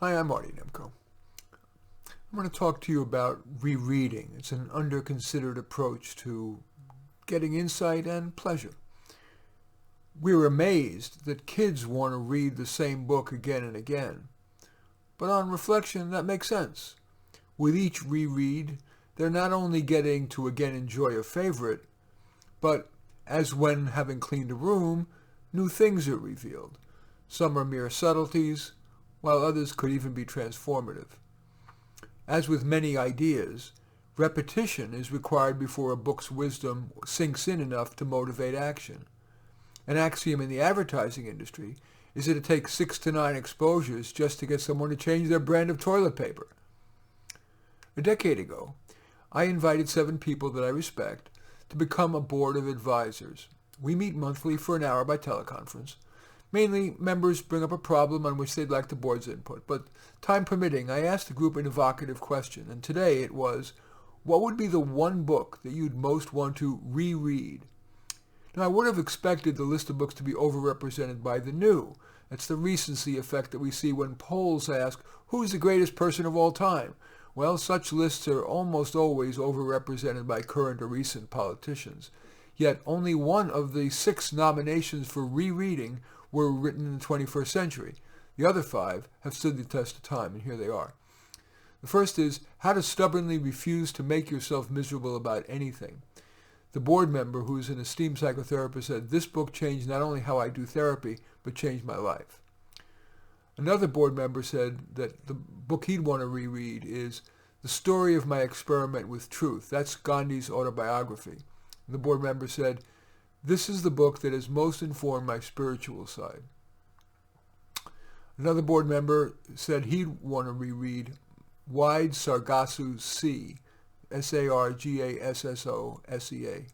Hi, I'm Marty Nemko. I'm going to talk to you about rereading. It's an under-considered approach to getting insight and pleasure. We're amazed that kids want to read the same book again and again. But on reflection, that makes sense. With each reread, they're not only getting to again enjoy a favorite, but as when having cleaned a room, new things are revealed. Some are mere subtleties, while others could even be transformative. As with many ideas, repetition is required before a book's wisdom sinks in enough to motivate action. An axiom in the advertising industry is that it takes 6 to 9 exposures just to get someone to change their brand of toilet paper. A decade ago, I invited 7 people that I respect to become a board of advisors. We meet monthly for an hour by teleconference. Mainly, members bring up a problem on which they'd like the board's input, but time permitting, I asked the group an evocative question, and today it was, what would be the one book that you'd most want to reread? Now, I would have expected the list of books to be overrepresented by the new. That's the recency effect that we see when polls ask, who's the greatest person of all time? Well, such lists are almost always overrepresented by current or recent politicians. Yet only one of the 6 nominations for rereading were written in the 21st century. The other 5 have stood the test of time, and here they are. The first is How to Stubbornly Refuse to Make Yourself Miserable About Anything. The board member, who is an esteemed psychotherapist, said, this book changed not only how I do therapy, but changed my life. Another board member said that the book he'd want to reread is The Story of My Experiment with Truth. That's Gandhi's autobiography. The board member said, this is the book that has most informed my spiritual side. Another board member said he'd want to reread Wide Sargasso Sea, Sargassosea.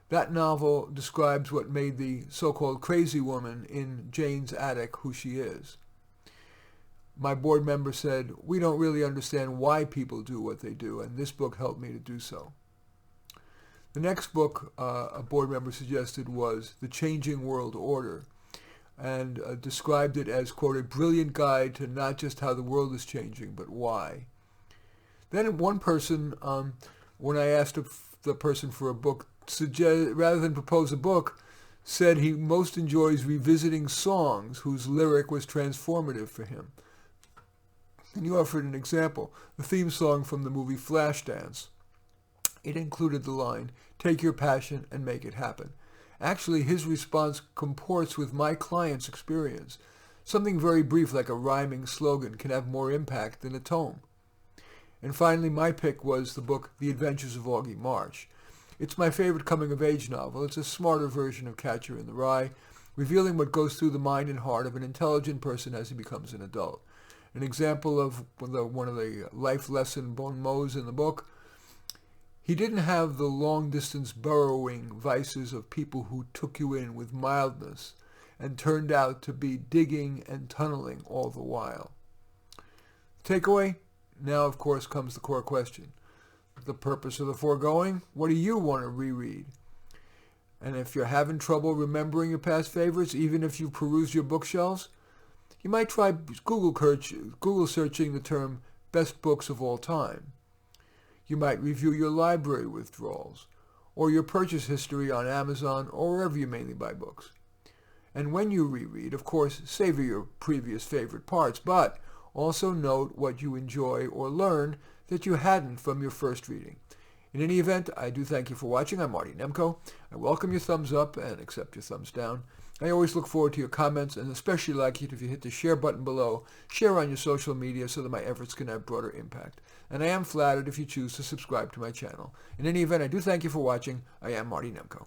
That novel describes what made the so-called crazy woman in Jane's attic who she is. My board member said, we don't really understand why people do what they do, and this book helped me to do so. The next book a board member suggested was The Changing World Order, and described it as, quote, a brilliant guide to not just how the world is changing, but why. Then one person, when I asked the person for a book, rather than propose a book, said he most enjoys revisiting songs whose lyric was transformative for him. And he offered an example, the theme song from the movie Flashdance. It included the line, take your passion and make it happen. Actually, his response comports with my client's experience. Something very brief like a rhyming slogan can have more impact than a tome. And finally, my pick was the book The Adventures of Augie Marsh. It's my favorite coming-of-age novel. It's a smarter version of Catcher in the Rye, revealing what goes through the mind and heart of an intelligent person as he becomes an adult. An example of one of the life lesson bon mots in the book, he didn't have the long-distance burrowing vices of people who took you in with mildness and turned out to be digging and tunneling all the while. Takeaway? Now, of course, comes the core question. The purpose of the foregoing? What do you want to reread? And if you're having trouble remembering your past favorites, even if you've perused your bookshelves, you might try Google searching the term best books of all time. You might review your library withdrawals or your purchase history on Amazon or wherever you mainly buy books. And when you reread, of course, savor your previous favorite parts, but also note what you enjoy or learn that you hadn't from your first reading. In any event, I do thank you for watching. I'm Marty Nemko. I welcome your thumbs up and accept your thumbs down. I always look forward to your comments, and especially like it if you hit the share button below. Share on your social media so that my efforts can have broader impact. And I am flattered if you choose to subscribe to my channel. In any event, I do thank you for watching. I am Marty Nemko.